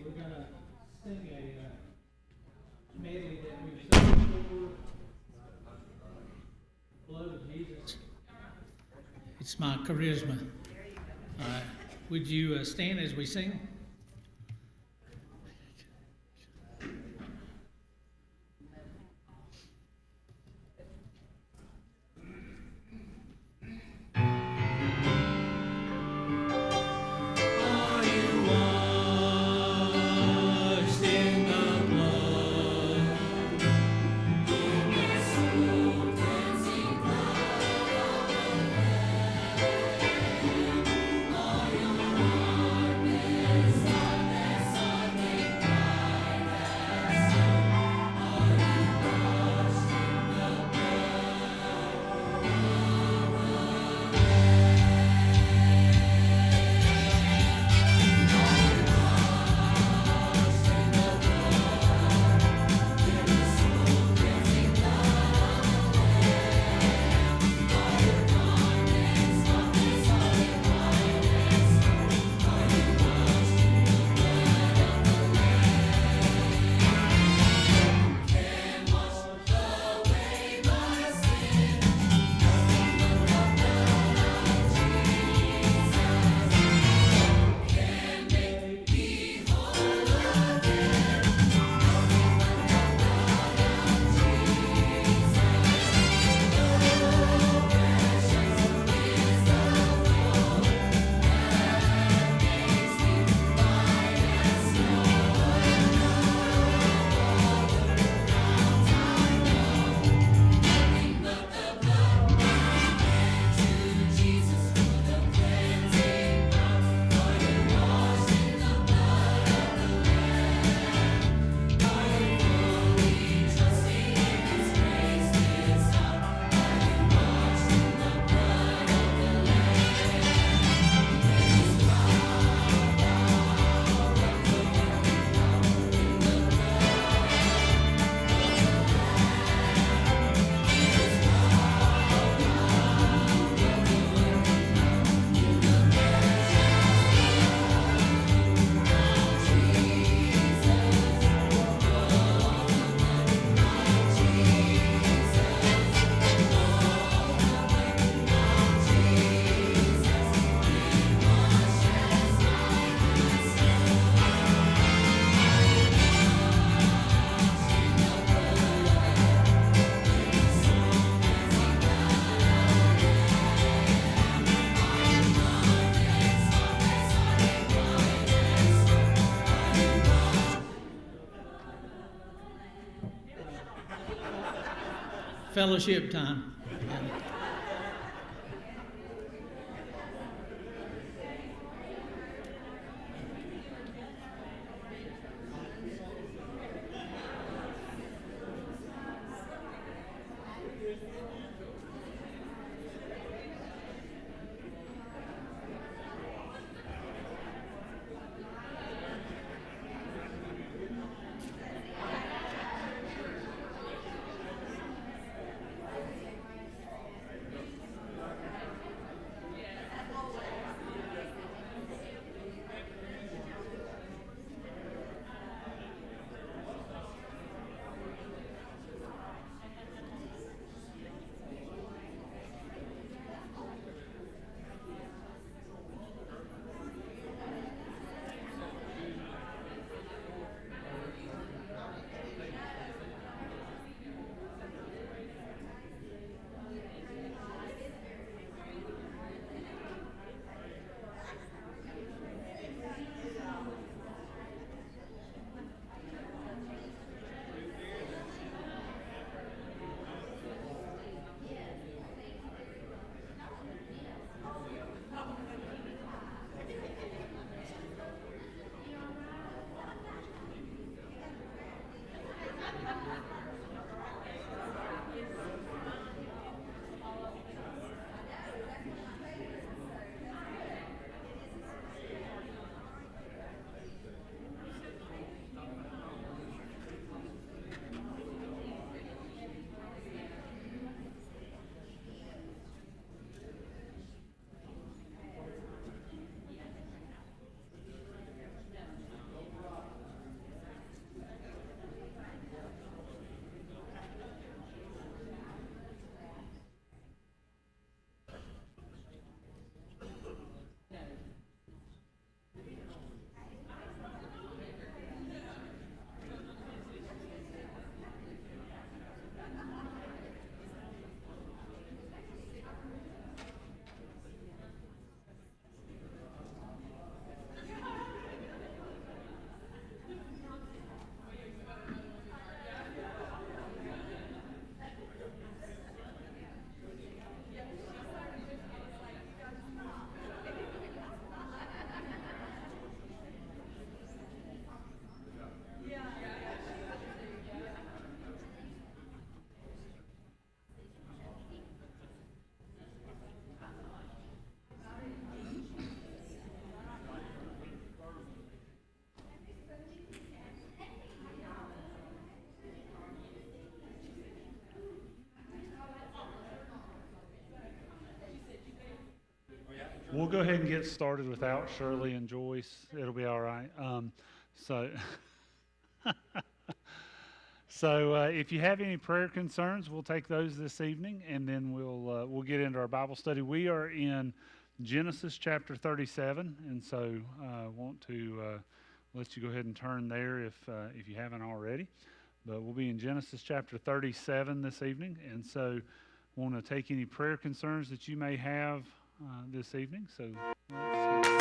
we're gonna sing a medley that we've sung before. Blood of Jesus. It's my charisma. Would you stand as we sing? Fellowship time. We'll go ahead and get started without Shirley and Joyce. It'll be all right. So, if you have any prayer concerns, we'll take those this evening, and then we'll get into our Bible study. We are in Genesis chapter 37, and so I want to let you go ahead and turn there if you haven't already. But we'll be in Genesis chapter 37 this evening, and so I want to take any prayer concerns that you may have this evening. So let's see.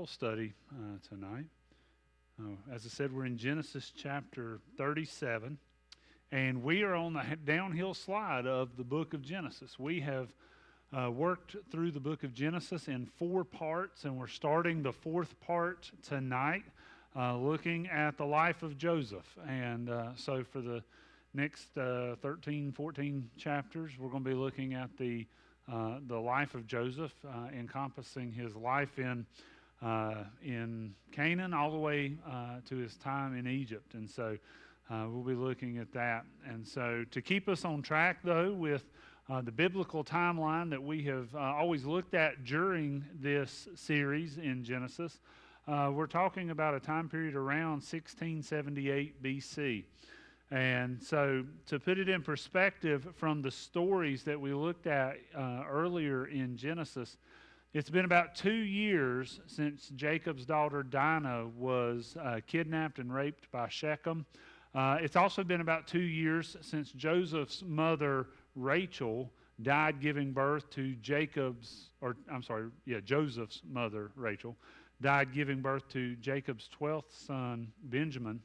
Study tonight. As I said, we're in Genesis chapter 37, and we are on the downhill slide of the book of Genesis. We have worked through the book of Genesis in 4 parts, and we're starting the 4th part tonight, looking at the life of Joseph. And so for the next 13, 14 chapters, we're going to be looking at the life of Joseph, encompassing his life in Canaan all the way to his time in Egypt. And so we'll be looking at that. And so to keep us on track, though, with the biblical timeline that we have always looked at during this series in Genesis, we're talking about a time period around 1678 BC. And so to put it in perspective from the stories that we looked at earlier in Genesis, it's been about 2 years since Jacob's daughter Dinah was kidnapped and raped by Shechem. It's also been about 2 years since Joseph's mother Rachel died giving birth to Joseph's mother Rachel died giving birth to Jacob's 12th son Benjamin.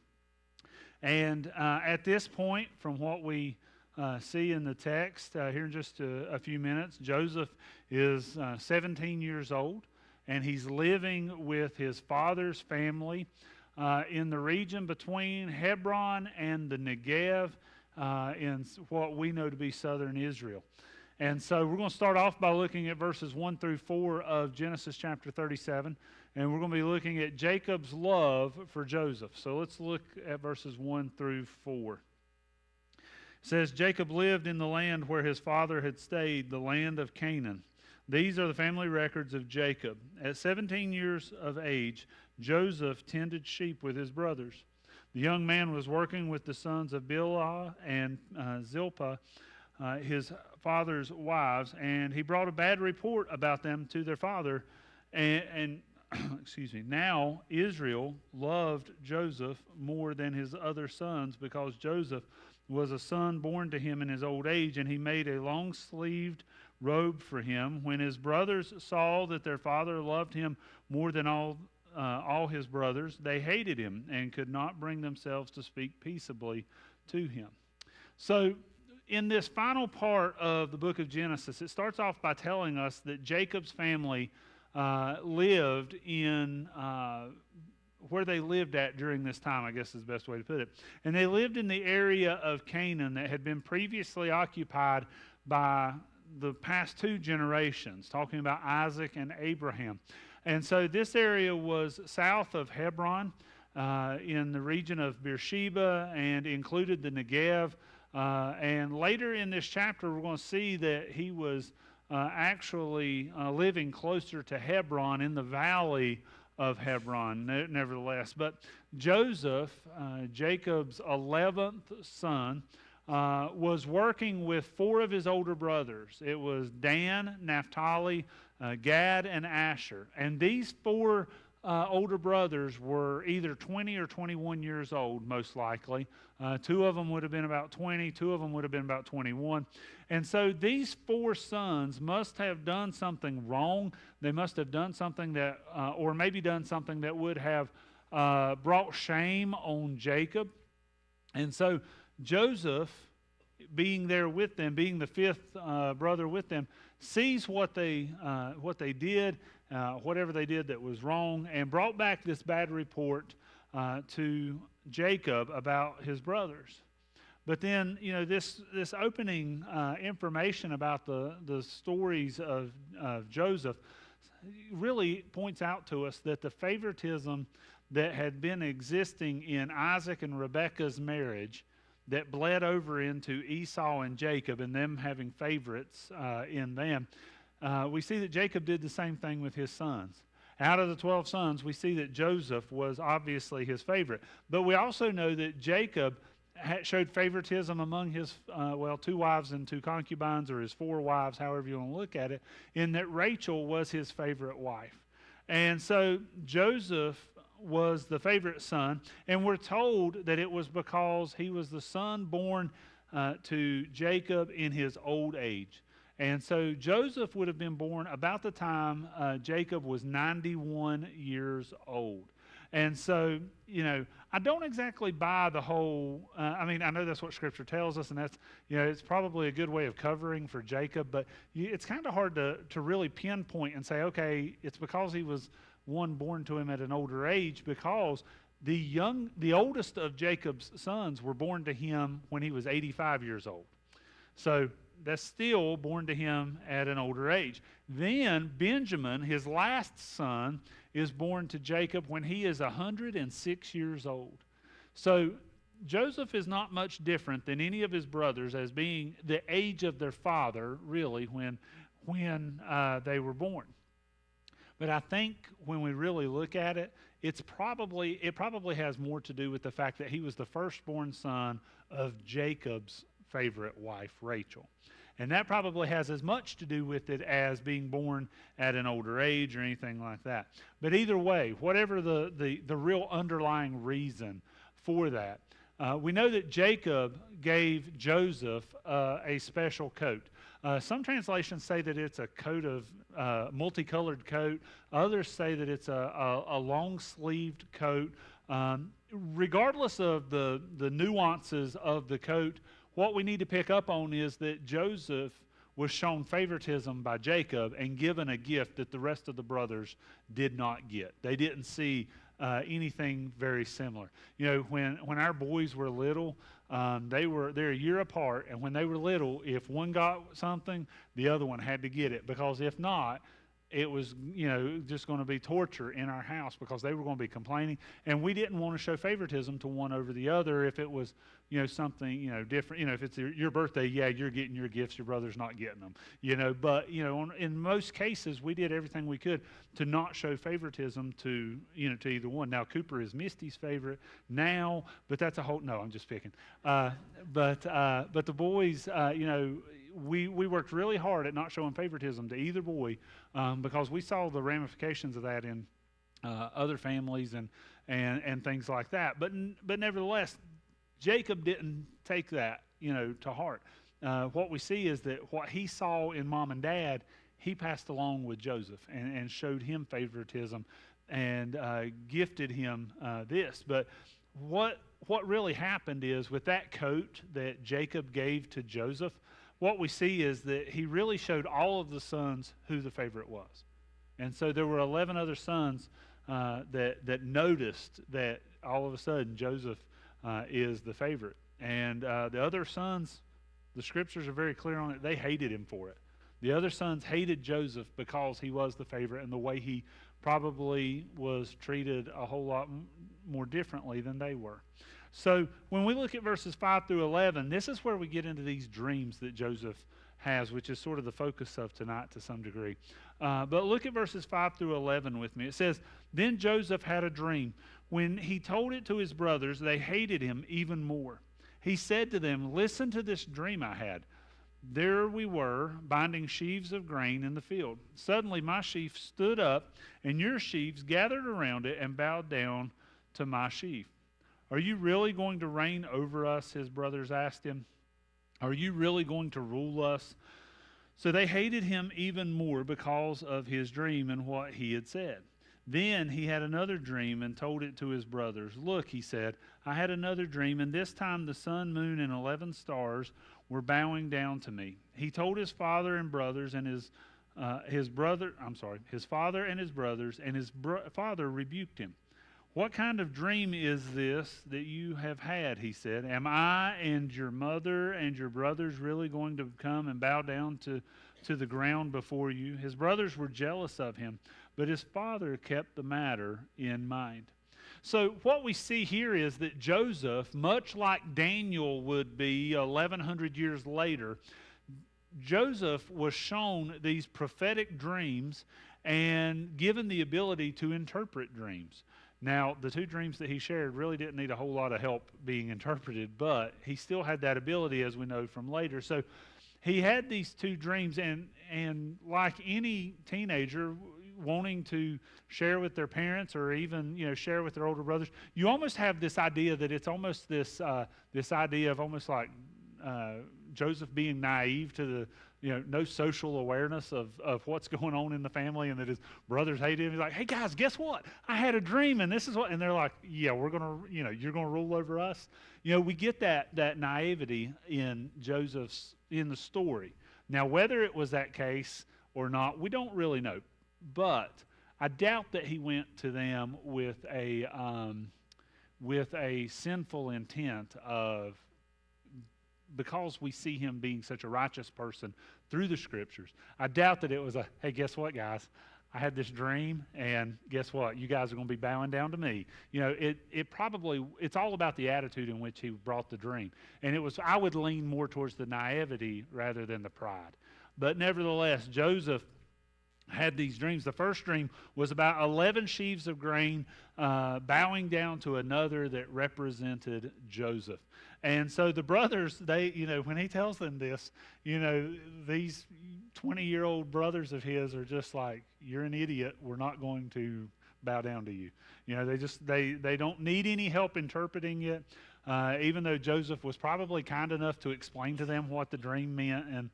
And at this point, from what we see in the text here in just a few minutes, Joseph is 17 years old, and he's living with his father's family in the region between Hebron and the Negev in what we know to be southern Israel. And so we're going to start off by looking at verses 1 through 4 of Genesis chapter 37, and we're going to be looking at Jacob's love for Joseph. So let's look at verses 1 through 4. It says, Jacob lived in the land where his father had stayed, the land of Canaan. These are the family records of Jacob. At 17 years of age, Joseph tended sheep with his brothers. The young man was working with the sons of Bilhah and Zilpah his father's wives, and he brought a bad report about them to their father. And excuse me. Now Israel loved Joseph more than his other sons, because Joseph was a son born to him in his old age, and he made a long-sleeved robe for him. When his brothers saw that their father loved him more than all his brothers, they hated him and could not bring themselves to speak peaceably to him. So in this final part of the book of Genesis, it starts off by telling us that Jacob's family lived in where they lived at during this time, I guess is the best way to put it. And they lived in the area of Canaan that had been previously occupied by the past two generations, talking about Isaac and Abraham. And so this area was south of Hebron, in the region of Beersheba, and included the Negev. And later in this chapter, we're going to see that he was actually living closer to Hebron, in the valley of Hebron, nevertheless. But Joseph, Jacob's 11th son, was working with four of his older brothers. It was Dan, Naphtali, Gad, and Asher. And these four older brothers were either 20 or 21 years old, most likely. Two of them would have been about 20, two of them would have been about 21. And so these four sons must have done something wrong. They must have done something that, or maybe done something that would have brought shame on Jacob. And so Joseph, being there with them, being the fifth brother with them, sees what they did, whatever they did that was wrong, and brought back this bad report to Jacob about his brothers. But then, this opening information about the stories of Joseph really points out to us that the favoritism that had been existing in Isaac and Rebekah's marriage, that bled over into Esau and Jacob, and them having favorites in them, we see that Jacob did the same thing with his sons. Out of the 12 sons, we see that Joseph was obviously his favorite. But we also know that Jacob showed favoritism among his, two wives and two concubines, or his four wives, however you want to look at it, in that Rachel was his favorite wife. And so Joseph was the favorite son, and we're told that it was because he was the son born to Jacob in his old age. And so Joseph would have been born about the time Jacob was 91 years old. And so, I don't exactly buy the whole, I know that's what Scripture tells us, and that's, it's probably a good way of covering for Jacob, but it's kind of hard to really pinpoint and say, okay, it's because he was one born to him at an older age, because the oldest of Jacob's sons were born to him when he was 85 years old. So that's still born to him at an older age. Then Benjamin, his last son, is born to Jacob when he is 106 years old. So Joseph is not much different than any of his brothers as being the age of their father, really, when they were born. But I think when we really look at it, it probably has more to do with the fact that he was the firstborn son of Jacob's favorite wife, Rachel. And that probably has as much to do with it as being born at an older age or anything like that. But either way, whatever the real underlying reason for that, we know that Jacob gave Joseph a special coat. Some translations say that it's a coat of multicolored coat. Others say that it's a long-sleeved coat. Regardless of the nuances of the coat, what we need to pick up on is that Joseph was shown favoritism by Jacob and given a gift that the rest of the brothers did not get. They didn't see anything very similar. When our boys were little, they're a year apart, and when they were little, if one got something, the other one had to get it, because if not, it was, just going to be torture in our house because they were going to be complaining, and we didn't want to show favoritism to one over the other if it was, something, different. If it's your birthday, yeah, you're getting your gifts, your brother's not getting them, But, in most cases, we did everything we could to not show favoritism to either one. Now, Cooper is Misty's favorite now, but that's a whole, no, I'm just picking. But the boys, we worked really hard at not showing favoritism to either boy because we saw the ramifications of that in other families and things like that. But nevertheless, Jacob didn't take that to heart. What we see is that what he saw in mom and dad, he passed along with Joseph and showed him favoritism and gifted him this. But what really happened is with that coat that Jacob gave to Joseph, what we see is that he really showed all of the sons who the favorite was. And so there were 11 other sons that noticed that all of a sudden Joseph is the favorite. And the other sons, the scriptures are very clear on it, they hated him for it. The other sons hated Joseph because he was the favorite and the way he probably was treated a whole lot more differently than they were. So when we look at verses 5 through 11, this is where we get into these dreams that Joseph has, which is sort of the focus of tonight to some degree. But look at verses 5 through 11 with me. It says, "Then Joseph had a dream. When he told it to his brothers, they hated him even more. He said to them, 'Listen to this dream I had. There we were, binding sheaves of grain in the field. Suddenly my sheaf stood up, and your sheaves gathered around it and bowed down to my sheaf.' 'Are you really going to reign over us?' his brothers asked him. 'Are you really going to rule us?' So they hated him even more because of his dream and what he had said. Then he had another dream and told it to his brothers. 'Look,' he said, 'I had another dream, and this time the sun, moon, and 11 stars were bowing down to me.' He told his father and brothers, and his father and his brothers, and his father rebuked him. 'What kind of dream is this that you have had?' he said. 'Am I and your mother and your brothers really going to come and bow down to the ground before you?' His brothers were jealous of him, but his father kept the matter in mind." So what we see here is that Joseph, much like Daniel would be 1,100 years later, Joseph was shown these prophetic dreams and given the ability to interpret dreams. Now, the two dreams that he shared really didn't need a whole lot of help being interpreted, but he still had that ability, as we know from later. So he had these two dreams, and like any teenager wanting to share with their parents or even share with their older brothers, you almost have this idea that it's almost this idea of almost like Joseph being naive to the no social awareness of what's going on in the family, and that his brothers hate him. He's like, "Hey guys, guess what? I had a dream, and this is what," and they're like, "Yeah, we're gonna, you're gonna rule over us." We get that naivety in Joseph's in the story. Now, whether it was that case or not, we don't really know. But I doubt that he went to them with a sinful intent of, because we see him being such a righteous person through the scriptures. I doubt that it was "Hey, guess what, guys? I had this dream, and guess what? You guys are going to be bowing down to me." It's all about the attitude in which he brought the dream. And I would lean more towards the naivety rather than the pride. But nevertheless, Joseph had these dreams. The first dream was about 11 sheaves of grain bowing down to another that represented Joseph. And so the brothers, they, when he tells them this, these 20-year-old brothers of his are just like, "You're an idiot. We're not going to bow down to you." They don't need any help interpreting it. Even though Joseph was probably kind enough to explain to them what the dream meant and,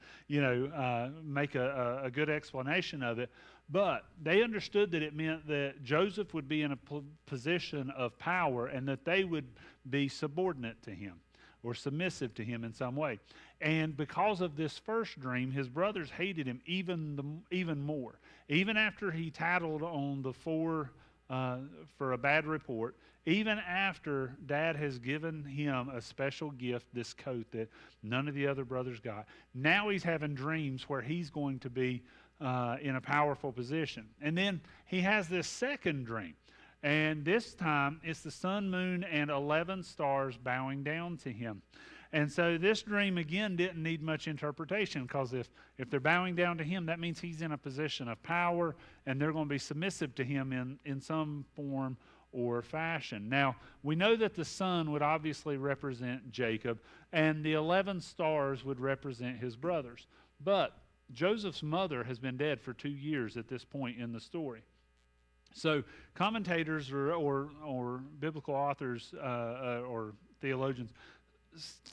make a good explanation of it. But they understood that it meant that Joseph would be in a position of power and that they would be subordinate to him or submissive to him in some way. And because of this first dream, his brothers hated him even more. Even after he tattled on the four for a bad report, even after Dad has given him a special gift, this coat that none of the other brothers got, now he's having dreams where he's going to be in a powerful position. And then he has this second dream. And this time it's the sun, moon, and 11 stars bowing down to him. And so this dream, again, didn't need much interpretation, because if they're bowing down to him, that means he's in a position of power, and they're going to be submissive to him in some form or fashion. Now, we know that the sun would obviously represent Jacob, and the 11 stars would represent his brothers. But Joseph's mother has been dead for 2 years at this point in the story. So commentators or biblical authors or theologians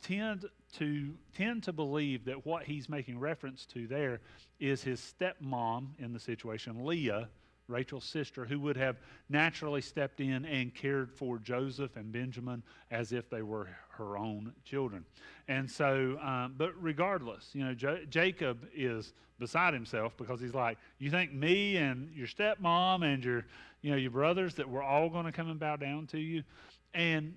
tend to believe that what he's making reference to there is his stepmom in the situation, Leah, Rachel's sister, who would have naturally stepped in and cared for Joseph and Benjamin as if they were her own children. And so, but regardless, Jacob is beside himself, because he's like, you think me and your stepmom and your brothers, that we're all going to come and bow down to you? And,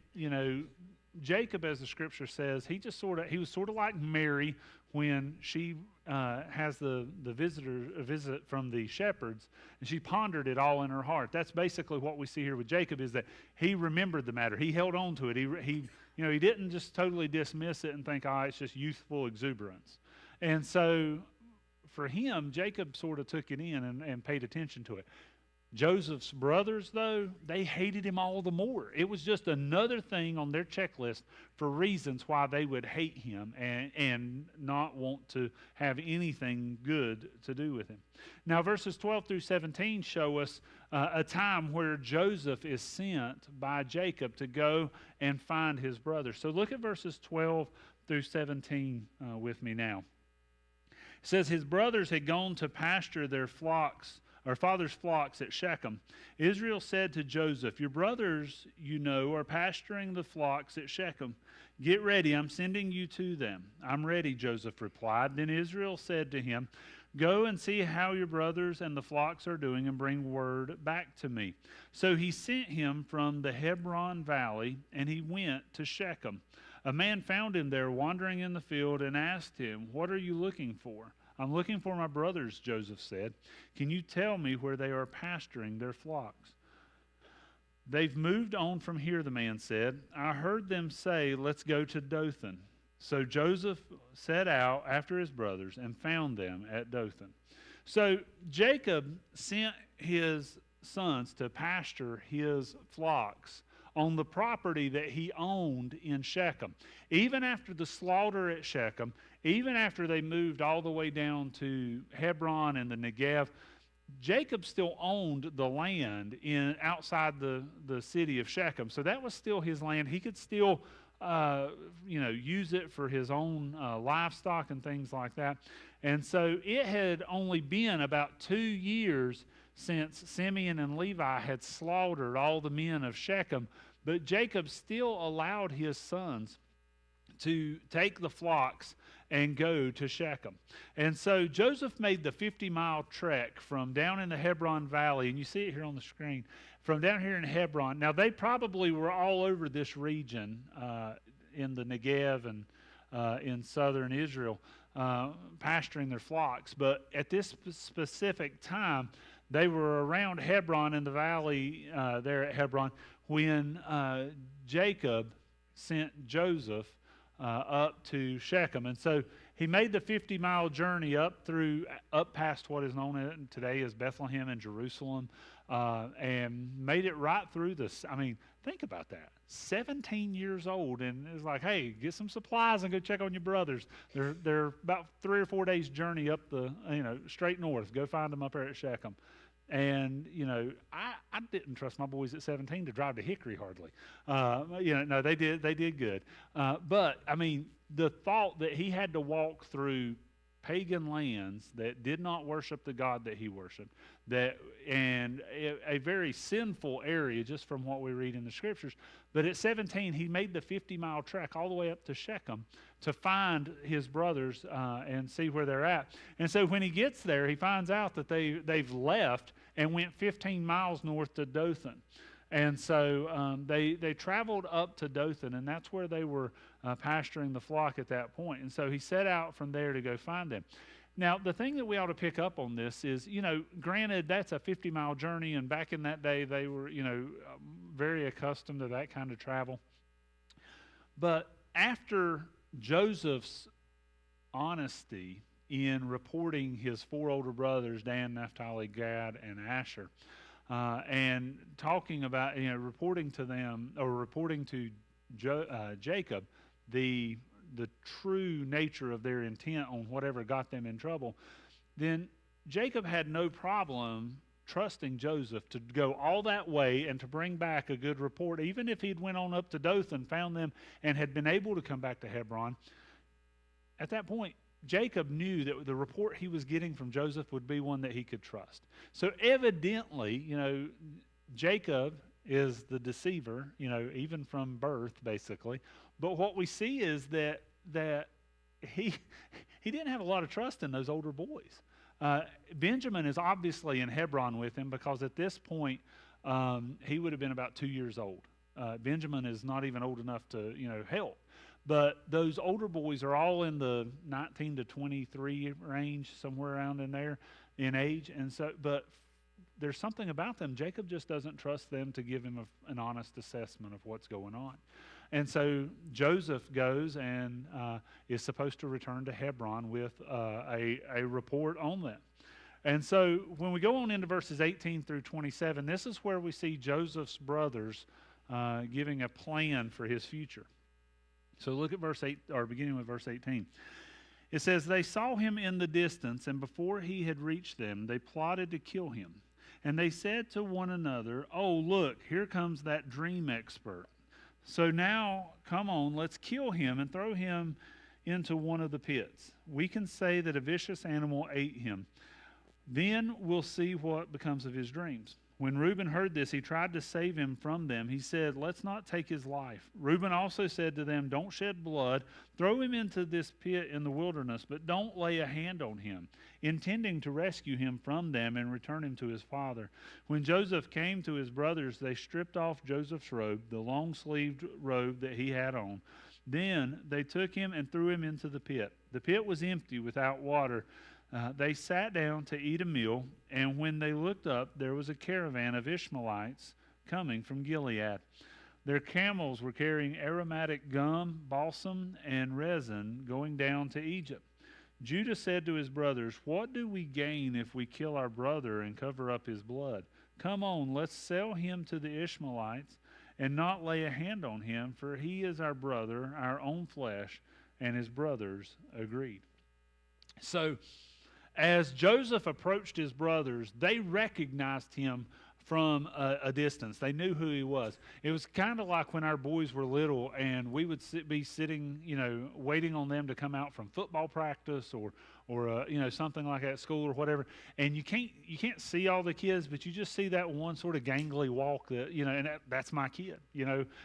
Jacob, as the scripture says, he was sort of like Mary when she has the visit from the shepherds, and she pondered it all in her heart. That's basically what we see here with Jacob, is that he remembered the matter. He held on to it. He didn't just totally dismiss it and think, it's just youthful exuberance. And so for him, Jacob sort of took it in and paid attention to it. Joseph's brothers, though, they hated him all the more. It was just another thing on their checklist for reasons why they would hate him and not want to have anything good to do with him. Now, verses 12 through 17 show us a time where Joseph is sent by Jacob to go and find his brothers. So look at verses 12 through 17 with me now. It says, his brothers had gone to pasture their father's flocks at Shechem. Israel said to Joseph, your brothers, are pasturing the flocks at Shechem. Get ready, I'm sending you to them. I'm ready, Joseph replied. Then Israel said to him, go and see how your brothers and the flocks are doing, and bring word back to me. So he sent him from the Hebron valley, and he went to Shechem. A man found him there wandering in the field and asked him, what are you looking for? I'm looking for my brothers, Joseph said. Can you tell me where they are pasturing their flocks? They've moved on from here, the man said. I heard them say, let's go to Dothan. So Joseph set out after his brothers and found them at Dothan. So Jacob sent his sons to pasture his flocks on the property that he owned in Shechem. Even after the slaughter at Shechem, even after they moved all the way down to Hebron and the Negev, Jacob still owned the land outside the city of Shechem. So that was still his land. He could still use it for his own livestock and things like that. And so it had only been about 2 years since Simeon and Levi had slaughtered all the men of Shechem, but Jacob still allowed his sons to take the flocks and go to Shechem. And so Joseph made the 50-mile trek from down in the Hebron Valley, and you see it here on the screen, from down here in Hebron. Now, they probably were all over this region in the Negev and in southern Israel, pasturing their flocks. But at this specific time, they were around Hebron in the valley there at Hebron when Jacob sent Joseph up to Shechem. And so he made the 50-mile journey up past what is known today as Bethlehem and Jerusalem, and made it right through this. I mean, think about that. 17 years old, and it's like, hey, get some supplies and go check on your brothers. They're about 3 or 4 days journey up the straight north. Go find them up there at Shechem. And, I didn't trust my boys at 17 to drive to Hickory hardly. No, they did good. But, I mean, the thought that he had to walk through pagan lands that did not worship the God that he worshiped, and a very sinful area just from what we read in the scriptures. But at 17, he made the 50-mile trek all the way up to Shechem to find his brothers and see where they're at. And so when he gets there, he finds out that they've left and went 15 miles north to Dothan. And so they traveled up to Dothan, and that's where they were pasturing the flock at that point. And so he set out from there to go find them. Now, the thing that we ought to pick up on this is, granted, that's a 50-mile journey, and back in that day, they were, very accustomed to that kind of travel. But after Joseph's honesty in reporting his four older brothers, Dan, Naphtali, Gad, and Asher, and talking about, reporting to them, or reporting to Jacob the true nature of their intent on whatever got them in trouble, then Jacob had no problem trusting Joseph to go all that way and to bring back a good report. Even if he'd went on up to Dothan, found them, and had been able to come back to Hebron, at that point, Jacob knew that the report he was getting from Joseph would be one that he could trust. So evidently, Jacob is the deceiver, even from birth, basically. But what we see is that he didn't have a lot of trust in those older boys. Benjamin is obviously in Hebron with him because at this point he would have been about 2 years old. Benjamin is not even old enough to help. But those older boys are all in the 19 to 23 range, somewhere around in there in age. And so, but there's something about them. Jacob just doesn't trust them to give him an honest assessment of what's going on. And so Joseph goes and is supposed to return to Hebron with a report on them. And so when we go on into verses 18 through 27, this is where we see Joseph's brothers giving a plan for his future. So look at verse 8, or beginning with verse 18. It says, "They saw him in the distance, and before he had reached them, they plotted to kill him. And they said to one another, 'Oh, look, here comes that dream expert. So now, come on, let's kill him and throw him into one of the pits. We can say that a vicious animal ate him. Then we'll see what becomes of his dreams.' When Reuben heard this, he tried to save him from them. He said, 'Let's not take his life.' Reuben also said to them, 'Don't shed blood. Throw him into this pit in the wilderness, but don't lay a hand on him,' intending to rescue him from them and return him to his father. When Joseph came to his brothers, they stripped off Joseph's robe, the long-sleeved robe that he had on. Then they took him and threw him into the pit. The pit was empty, without water. They sat down to eat a meal, and when they looked up, there was a caravan of Ishmaelites coming from Gilead. Their camels were carrying aromatic gum, balsam, and resin going down to Egypt. Judah said to his brothers, 'What do we gain if we kill our brother and cover up his blood? Come on, let's sell him to the Ishmaelites and not lay a hand on him, for he is our brother, our own flesh.' And his brothers agreed." So, as Joseph approached his brothers, they recognized him from a distance. They knew who he was. It was kind of like when our boys were little and we would be sitting, waiting on them to come out from football practice or something like that at school or whatever. And you can't see all the kids, but you just see that one sort of gangly walk that, and that's my kid,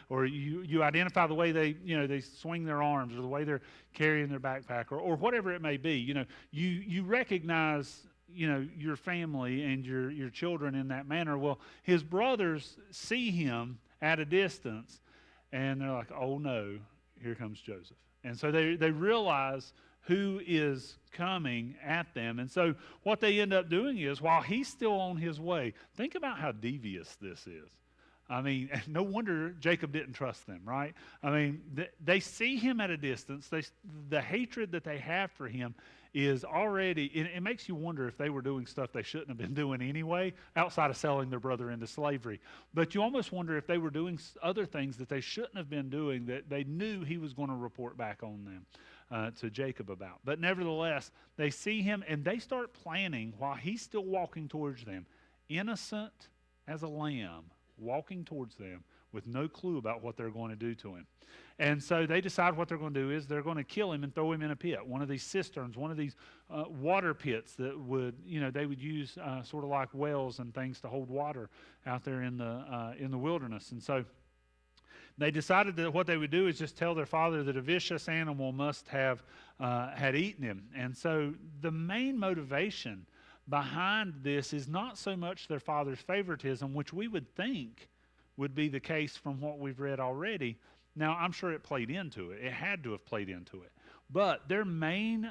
or you identify the way they swing their arms or the way they're carrying their backpack or whatever it may be. You recognize your family and your children in that manner. Well, his brothers see him at a distance, and they're like, "Oh no, here comes Joseph." And so they realize who is coming at them. And so what they end up doing is, while he's still on his way, think about how devious this is. I mean, no wonder Jacob didn't trust them, right? I mean, they see him at a distance. The hatred that they have for him is already, it makes you wonder if they were doing stuff they shouldn't have been doing anyway, outside of selling their brother into slavery. But you almost wonder if they were doing other things that they shouldn't have been doing that they knew he was going to report back on them to Jacob about. But nevertheless, they see him and they start planning while he's still walking towards them, innocent as a lamb, walking towards them with no clue about what they're going to do to him. And so they decide what they're going to do is they're going to kill him and throw him in a pit, one of these cisterns, one of these water pits that they would use sort of like wells and things to hold water out there in the wilderness. And so they decided that what they would do is just tell their father that a vicious animal must have had eaten him. And so the main motivation behind this is not so much their father's favoritism, which we would think would be the case from what we've read already. Now, I'm sure it played into it. It had to have played into it. But their main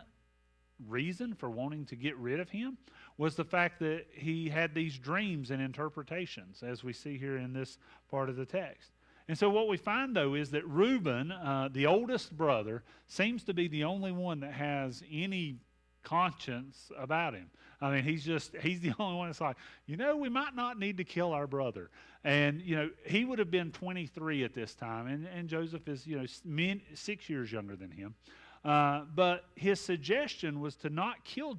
reason for wanting to get rid of him was the fact that he had these dreams and interpretations, as we see here in this part of the text. And so what we find, though, is that Reuben, the oldest brother, seems to be the only one that has any conscience about him. I mean, he's the only one that's like, we might not need to kill our brother. And, he would have been 23 at this time, and Joseph is, 6 years younger than him. But his suggestion was to not kill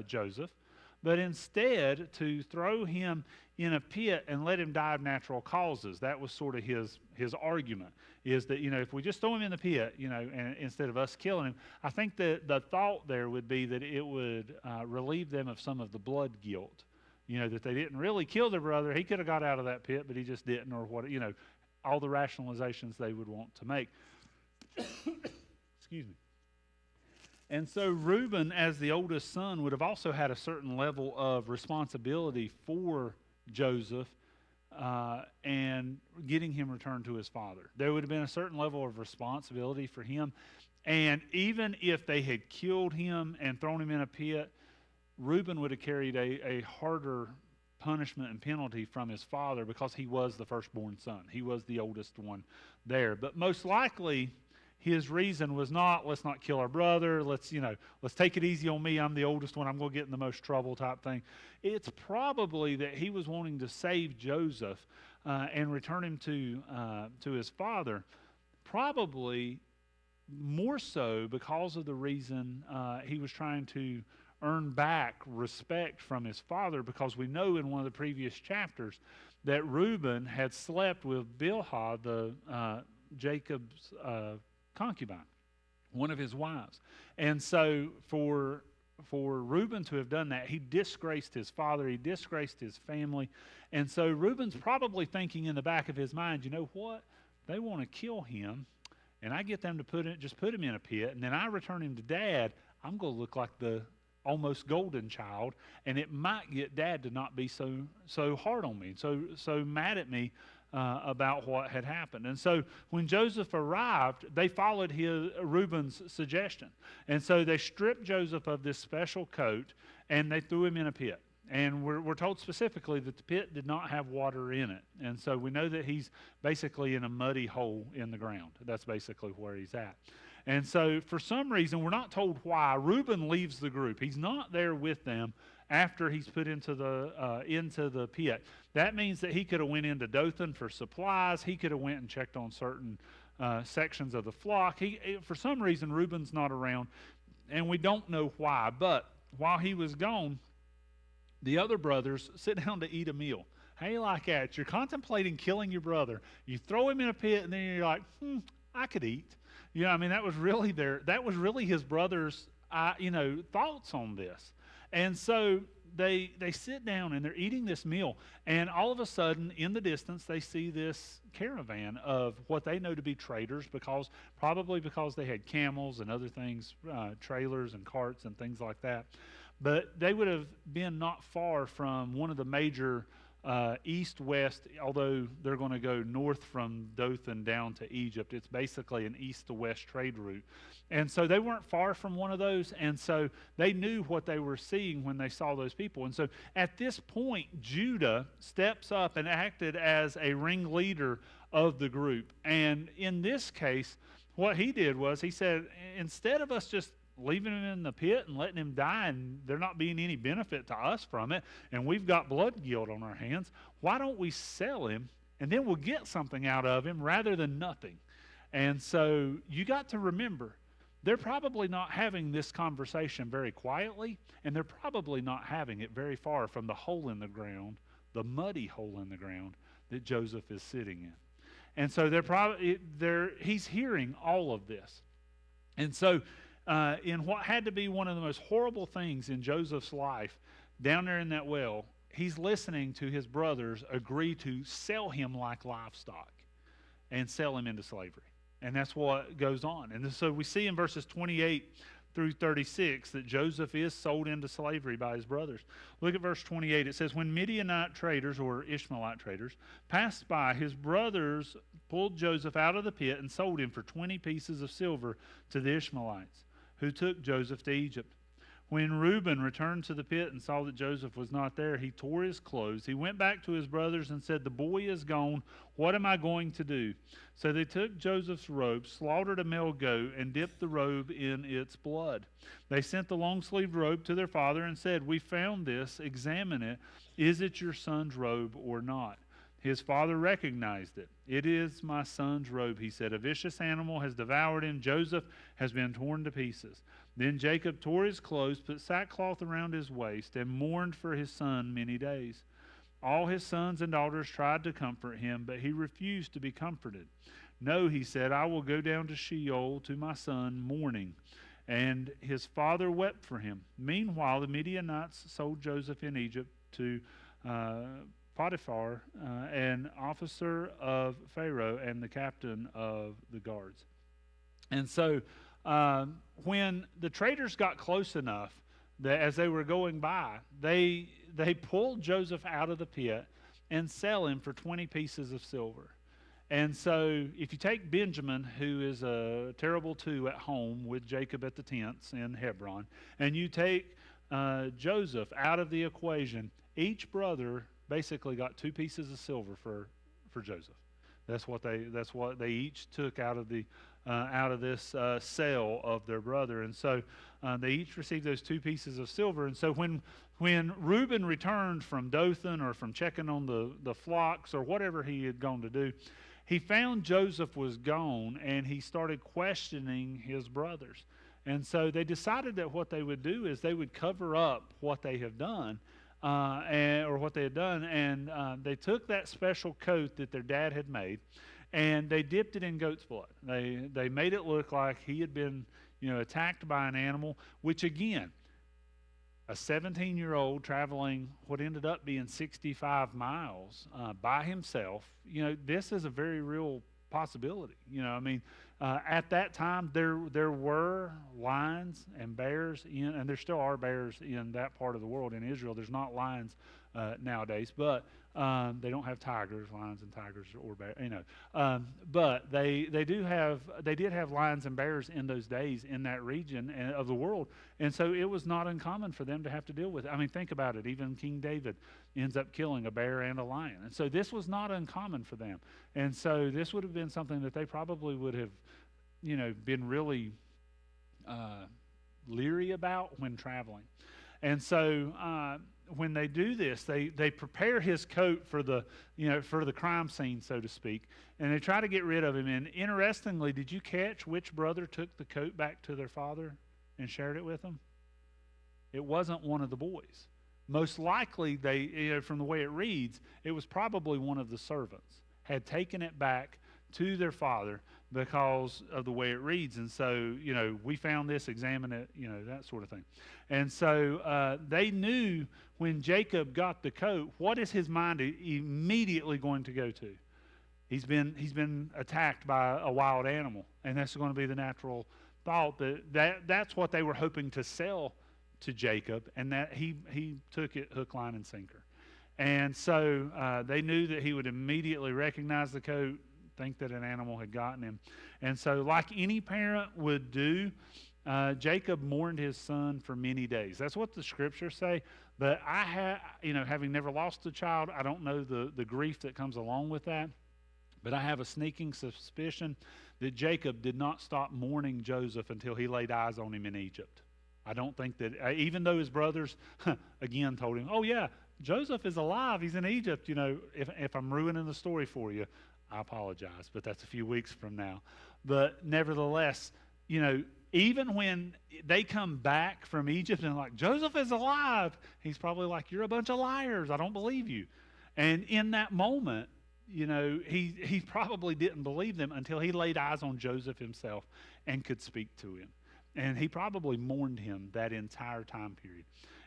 Joseph, but instead to throw him in a pit and let him die of natural causes. That was sort of his argument, is that, if we just throw him in the pit, and instead of us killing him, I think that the thought there would be that it would relieve them of some of the blood guilt, that they didn't really kill their brother. He could have got out of that pit, but he just didn't, or what, all the rationalizations they would want to make. Excuse me. And so Reuben, as the oldest son, would have also had a certain level of responsibility for Joseph and getting him returned to his father. There would have been a certain level of responsibility for him. And even if they had killed him and thrown him in a pit, Reuben would have carried a harder punishment and penalty from his father because he was the firstborn son. He was the oldest one there. But most likely, his reason was not, let's not kill our brother, let's take it easy on me, I'm the oldest one, I'm going to get in the most trouble type thing. It's probably that he was wanting to save Joseph and return him to his father, probably more so because of the reason he was trying to earn back respect from his father, because we know in one of the previous chapters that Reuben had slept with Bilhah, Jacob's concubine, one of his wives. And so for Reuben to have done that, he disgraced his father, he disgraced his family. And so Reuben's probably thinking in the back of his mind, you know what? They want to kill him, and I get them to put him in a pit, and then I return him to Dad. I'm going to look like the almost golden child, and it might get Dad to not be so hard on me, so mad at me about what had happened. And so when Joseph arrived, they followed Reuben's suggestion. And so they stripped Joseph of this special coat, and they threw him in a pit. And we're told specifically that the pit did not have water in it. And so we know that he's basically in a muddy hole in the ground. That's basically where he's at. And so for some reason, we're not told why, Reuben leaves the group. He's not there with them after he's put into the pit. That means that he could have went into Dothan for supplies. He could have went and checked on certain sections of the flock. For some reason, Reuben's not around, and we don't know why. But while he was gone, the other brothers sit down to eat a meal. How you like that? You're contemplating killing your brother. You throw him in a pit, and then you're like, I could eat. I mean, that was really his brother's, thoughts on this. And so they sit down and they're eating this meal, and all of a sudden, in the distance, they see this caravan of what they know to be traders, probably because they had camels and other things, trailers and carts and things like that. But they would have been not far from one of the major east-west, although they're going to go north from Dothan down to Egypt. It's basically an east-to-west trade route. And so they weren't far from one of those, and so they knew what they were seeing when they saw those people. And so at this point, Judah steps up and acted as a ringleader of the group. And in this case, what he did was he said, instead of us just leaving him in the pit and letting him die and there not being any benefit to us from it, and we've got blood guilt on our hands, why don't we sell him and then we'll get something out of him rather than nothing? And so you got to remember, they're probably not having this conversation very quietly, and they're probably not having it very far from the hole in the ground, the muddy hole in the ground that Joseph is sitting in. And so he's hearing all of this. And so in what had to be one of the most horrible things in Joseph's life, down there in that well, he's listening to his brothers agree to sell him like livestock and sell him into slavery. And that's what goes on. And so we see in verses 28 through 36 that Joseph is sold into slavery by his brothers. Look at verse 28. It says, when Midianite traders, or Ishmaelite traders, passed by, his brothers pulled Joseph out of the pit and sold him for 20 pieces of silver to the Ishmaelites, who took Joseph to Egypt. When Reuben returned to the pit and saw that Joseph was not there, he tore his clothes. He went back to his brothers and said, "The boy is gone. What am I going to do?" So they took Joseph's robe, slaughtered a male goat, and dipped the robe in its blood. They sent the long-sleeved robe to their father and said, "We found this. Examine it. Is it your son's robe or not?" His father recognized it. "It is my son's robe," he said. "A vicious animal has devoured him. Joseph has been torn to pieces." Then Jacob tore his clothes, put sackcloth around his waist, and mourned for his son many days. All his sons and daughters tried to comfort him, but he refused to be comforted. "No," he said, "I will go down to Sheol to my son mourning." And his father wept for him. Meanwhile, the Midianites sold Joseph in Egypt to Potiphar, an officer of Pharaoh and the captain of the guards. And so when the traders got close enough that as they were going by, they pulled Joseph out of the pit and sell him for 20 pieces of silver. And so if you take Benjamin, who is a terrible two at home with Jacob at the tents in Hebron, and you take Joseph out of the equation, each brother basically got 2 pieces of silver for Joseph. That's what they each took out of this sale of their brother, and so they each received those 2 pieces of silver. And so when Reuben returned from Dothan or from checking on the flocks or whatever he had gone to do, he found Joseph was gone, and he started questioning his brothers. And so they decided that what they would do is they would cover up what they have done. And they took that special coat that their dad had made, and they dipped it in goat's blood. They made it look like he had been, attacked by an animal, which again, a 17-year-old traveling what ended up being 65 miles by himself, this is a very real possibility. At that time, there were lions and bears and there still are bears in that part of the world. In Israel, there's not lions nowadays, but they don't have tigers, lions and tigers or bears, but they did have lions and bears in those days in that region of the world, and so it was not uncommon for them to have to deal with it. Think about it. Even King David ends up killing a bear and a lion, and so this was not uncommon for them, and so this would have been something that they probably would have, been really leery about when traveling. And so when they do this, they prepare his coat for the crime scene, so to speak, and they try to get rid of him. And interestingly, did you catch which brother took the coat back to their father and shared it with them? It wasn't one of the boys. Most likely, from the way it reads, it was probably one of the servants had taken it back to their father because of the way it reads. And so, we found this, examine it, that sort of thing. And so they knew when Jacob got the coat, what is his mind immediately going to go to? He's been attacked by a wild animal, and that's going to be the natural thought that's what they were hoping to sell to Jacob, and that he took it hook, line, and sinker. And so they knew that he would immediately recognize the coat, think that an animal had gotten him. And so like any parent would do, Jacob mourned his son for many days. That's what the scriptures say. But having never lost a child, I don't know the grief that comes along with that. But I have a sneaking suspicion that Jacob did not stop mourning Joseph until he laid eyes on him in Egypt. I don't think that, even though his brothers, again, told him, "Oh yeah, Joseph is alive, he's in Egypt," if I'm ruining the story for you, I apologize, but that's a few weeks from now. But nevertheless, even when they come back from Egypt and like, "Joseph is alive," he's probably like, "You're a bunch of liars, I don't believe you." And in that moment, he probably didn't believe them until he laid eyes on Joseph himself and could speak to him. And he probably mourned him that entire time period.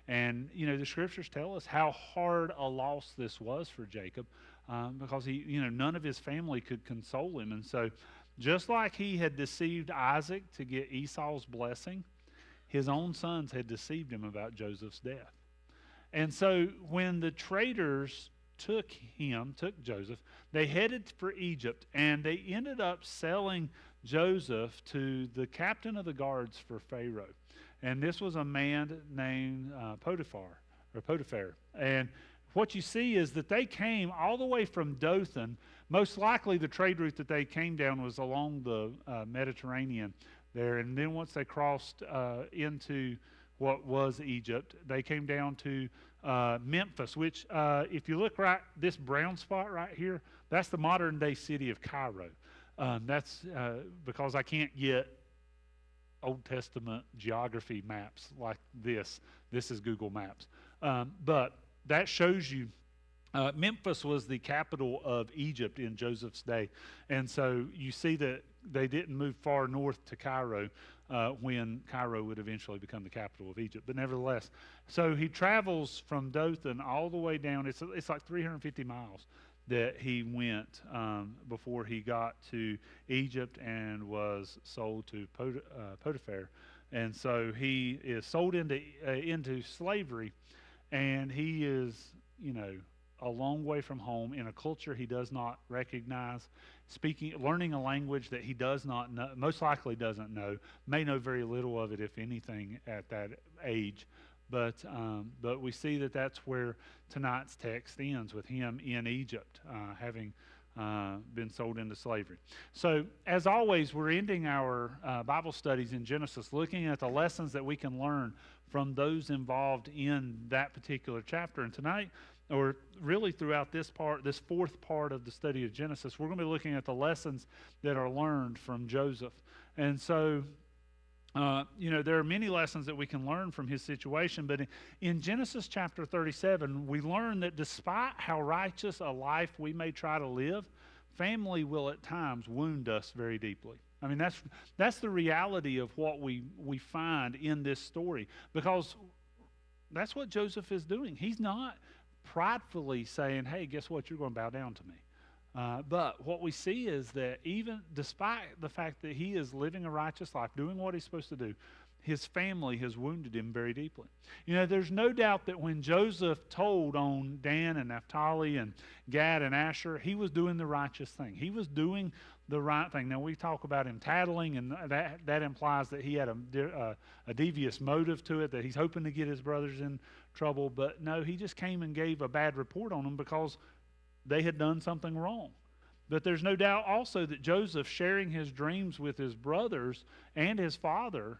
And, the scriptures tell us how hard a loss this was for Jacob, because none of his family could console him. And so just like he had deceived Isaac to get Esau's blessing, his own sons had deceived him about Joseph's death. And so when the traders took Joseph, they headed for Egypt, and they ended up selling Joseph to the captain of the guards for Pharaoh. And this was a man named Potiphar. And what you see is that they came all the way from Dothan. Most likely the trade route that they came down was along the Mediterranean there. And then once they crossed into what was Egypt, they came down to Memphis, which if you look right, this brown spot right here, that's the modern day city of Cairo. That's because I can't get Old Testament geography maps like this. This is Google Maps. But that shows you Memphis was the capital of Egypt in Joseph's day. And so you see that they didn't move far north to Cairo when Cairo would eventually become the capital of Egypt. But nevertheless, so he travels from Dothan all the way down. It's like 350 miles that he went before he got to Egypt and was sold to Potiphar. And so he is sold into slavery, and he is, a long way from home in a culture he does not recognize, learning a language that he does not know, most likely doesn't know, may know very little of it, if anything, at that age. But we see that that's where tonight's text ends, with him in Egypt, having been sold into slavery. So, as always, we're ending our Bible studies in Genesis looking at the lessons that we can learn from those involved in that particular chapter. And tonight, or really throughout this fourth part of the study of Genesis, we're going to be looking at the lessons that are learned from Joseph. And so, there are many lessons that we can learn from his situation, but in Genesis chapter 37, we learn that despite how righteous a life we may try to live, family will at times wound us very deeply. I mean, that's the reality of what we find in this story, because that's what Joseph is doing. He's not pridefully saying, hey, guess what, you're going to bow down to me. But what we see is that even despite the fact that he is living a righteous life, doing what he's supposed to do, his family has wounded him very deeply. There's no doubt that when Joseph told on Dan and Naphtali and Gad and Asher, he was doing the righteous thing. He was doing the right thing. Now, we talk about him tattling, and that implies that he had a devious motive to it, that he's hoping to get his brothers in trouble. But no, he just came and gave a bad report on them because they had done something wrong. But there's no doubt also that Joseph, sharing his dreams with his brothers and his father,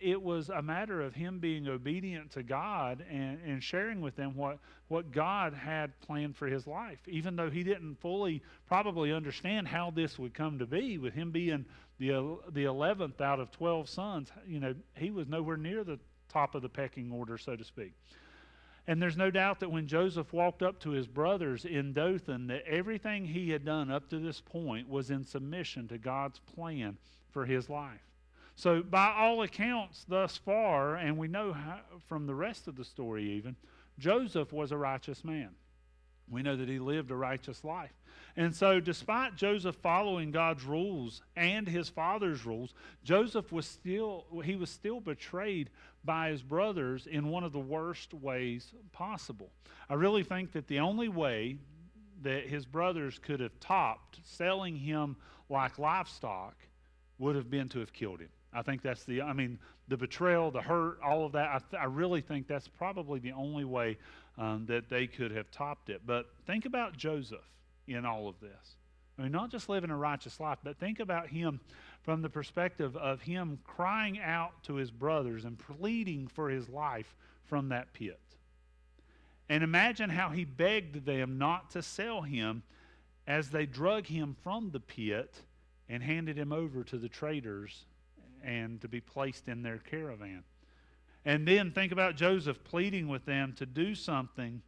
it was a matter of him being obedient to God and sharing with them what God had planned for his life, even though he didn't fully probably understand how this would come to be, with him being the 11th out of 12 sons. He was nowhere near the top of the pecking order, so to speak. And there's no doubt that when Joseph walked up to his brothers in Dothan, that everything he had done up to this point was in submission to God's plan for his life. So by all accounts thus far, and we know from the rest of the story even, Joseph was a righteous man. We know that he lived a righteous life. And so despite Joseph following God's rules and his father's rules, Joseph was still betrayed by his brothers in one of the worst ways possible. I really think that the only way that his brothers could have topped selling him like livestock would have been to have killed him. I think that's the betrayal, the hurt, all of that. I really think that's probably the only way that they could have topped it. But think about Joseph in all of this. Not just living a righteous life, but think about him from the perspective of him crying out to his brothers and pleading for his life from that pit. And imagine how he begged them not to sell him as they drug him from the pit and handed him over to the traders and to be placed in their caravan. And then think about Joseph pleading with them to do something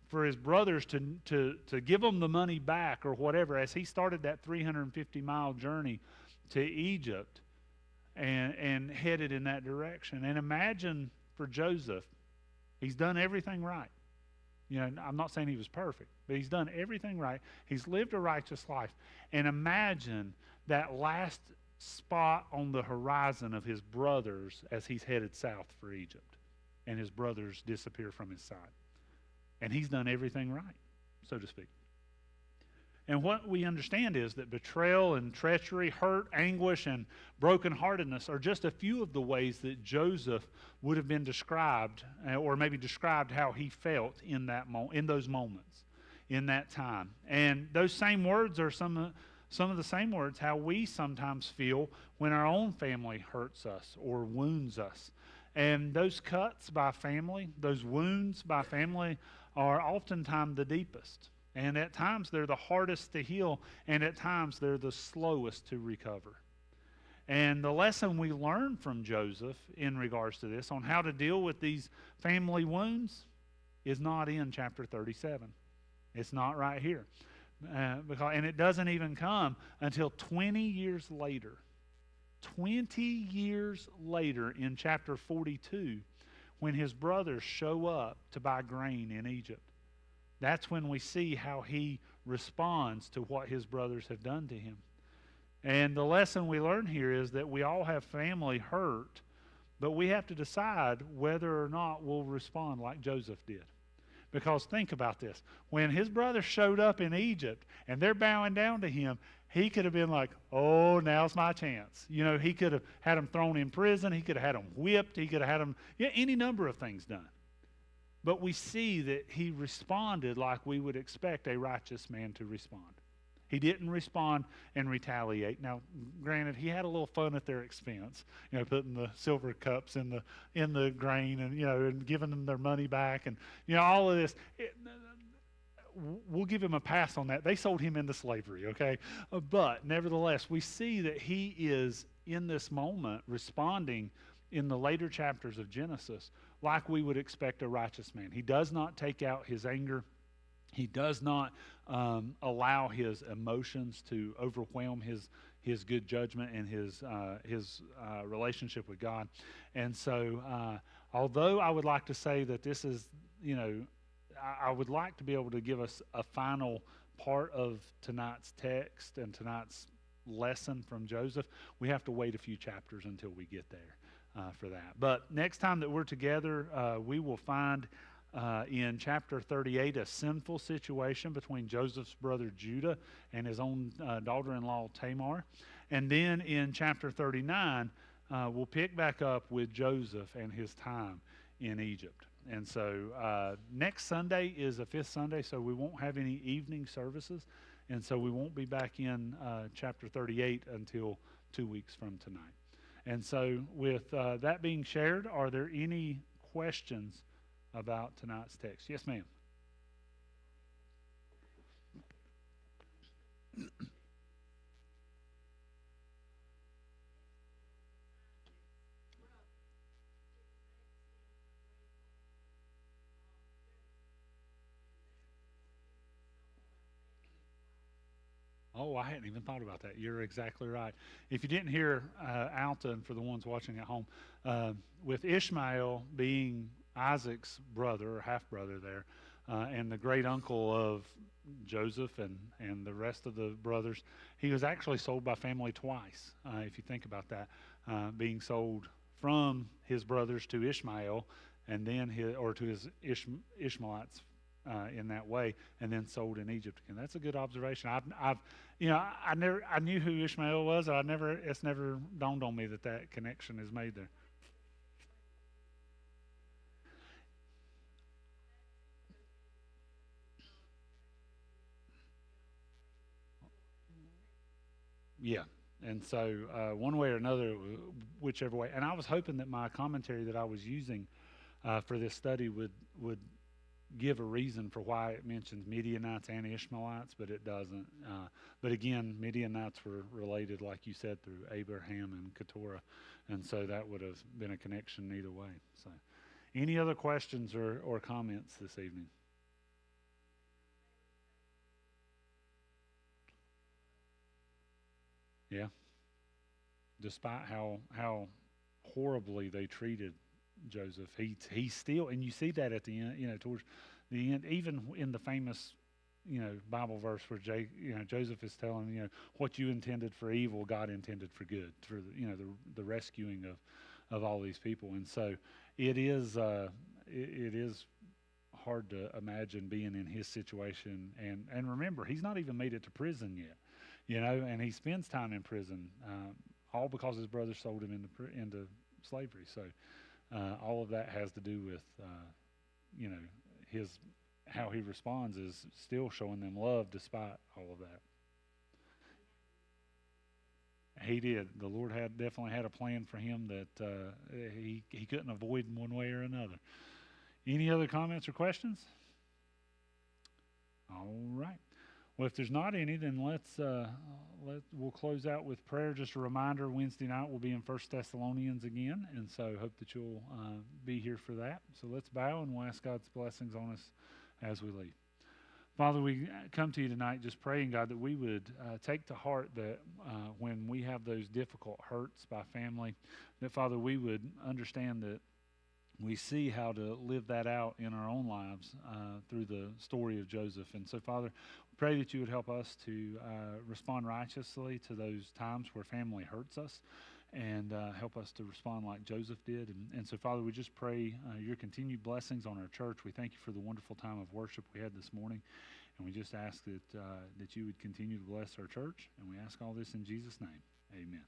for his brothers, to give them the money back or whatever, as he started that 350-mile journey to Egypt and headed in that direction. And imagine for Joseph, he's done everything right. I'm not saying he was perfect, but he's done everything right. He's lived a righteous life. And imagine that last spot on the horizon of his brothers as he's headed south for Egypt, and his brothers disappear from his side. And he's done everything right, so to speak. And what we understand is that betrayal and treachery, hurt, anguish, and brokenheartedness are just a few of the ways that Joseph would have been described, or maybe described how he felt in in those moments, in that time. And those same words are some of the same words how we sometimes feel when our own family hurts us or wounds us. And those cuts by family, those wounds by family, are oftentimes the deepest. And at times they're the hardest to heal, and at times they're the slowest to recover. And the lesson we learn from Joseph in regards to this, on how to deal with these family wounds, is not in chapter 37. It's not right here. And it doesn't even come until 20 years later. 20 years later in chapter 42, when his brothers show up to buy grain in Egypt. That's when we see how he responds to what his brothers have done to him. And the lesson we learn here is that we all have family hurt, but we have to decide whether or not we'll respond like Joseph did. Because think about this. When his brothers showed up in Egypt and they're bowing down to him, he could have been like, oh, now's my chance. You know, he could have had them thrown in prison. He could have had them whipped. He could have had them, any number of things done. But we see that he responded like we would expect a righteous man to respond. He didn't respond and retaliate. Now, granted, he had a little fun at their expense, putting the silver cups in the grain and and giving them their money back, and all of this. We'll give him a pass on that. They sold him into slavery, okay? But nevertheless, we see that he is in this moment responding in the later chapters of Genesis like we would expect a righteous man. He does not take out his anger. He does not allow his emotions to overwhelm his good judgment and his relationship with God. And so, although I would like to say that this is, I would like to be able to give us a final part of tonight's text and tonight's lesson from Joseph, we have to wait a few chapters until we get there for that. But next time that we're together, we will find in chapter 38 a sinful situation between Joseph's brother Judah and his own daughter-in-law Tamar. And then in chapter 39, we'll pick back up with Joseph and his time in Egypt. And so next Sunday is a fifth Sunday, so we won't have any evening services. And so we won't be back in chapter 38 until 2 weeks from tonight. And so with that being shared, are there any questions about tonight's text? Yes, ma'am. Oh, I hadn't even thought about that. You're exactly right. If you didn't hear Alton, for the ones watching at home, with Ishmael being Isaac's brother or half-brother there, and the great uncle of Joseph and the rest of the brothers, he was actually sold by family twice, if you think about that, being sold from his brothers to Ishmael, and then to his Ishmaelites in that way, and then sold in Egypt again. That's a good observation. I knew who Ishmael was. It's never dawned on me that connection is made there. Yeah, and so one way or another, whichever way. And I was hoping that my commentary that I was using for this study would give a reason for why it mentions Midianites and Ishmaelites, but it doesn't. But again, Midianites were related, like you said, through Abraham and Keturah, and so that would have been a connection either way. So, any other questions or comments this evening? Yeah. Despite how horribly they treated Joseph, he still, and you see that at the end, towards the end, even in the famous, Bible verse where Joseph is telling, what you intended for evil, God intended for good, through the rescuing of all these people. And so it is hard to imagine being in his situation. And remember, he's not even made it to prison yet, and he spends time in prison, all because his brother sold him into slavery. So all of that has to do with, how he responds is still showing them love despite all of that. He did. The Lord definitely had a plan for him that he couldn't avoid in one way or another. Any other comments or questions? All right. Well, if there's not any, then we'll close out with prayer. Just a reminder: Wednesday night we'll be in 1 Thessalonians again, and so hope that you'll be here for that. So let's bow and we'll ask God's blessings on us as we leave. Father, we come to you tonight just praying, God, that we would take to heart that when we have those difficult hurts by family, that, Father, we would understand that we see how to live that out in our own lives through the story of Joseph. And so, Father, we pray that you would help us to respond righteously to those times where family hurts us, and help us to respond like Joseph did. And so, Father, we just pray your continued blessings on our church. We thank you for the wonderful time of worship we had this morning. And we just ask that you would continue to bless our church. And we ask all this in Jesus' name. Amen.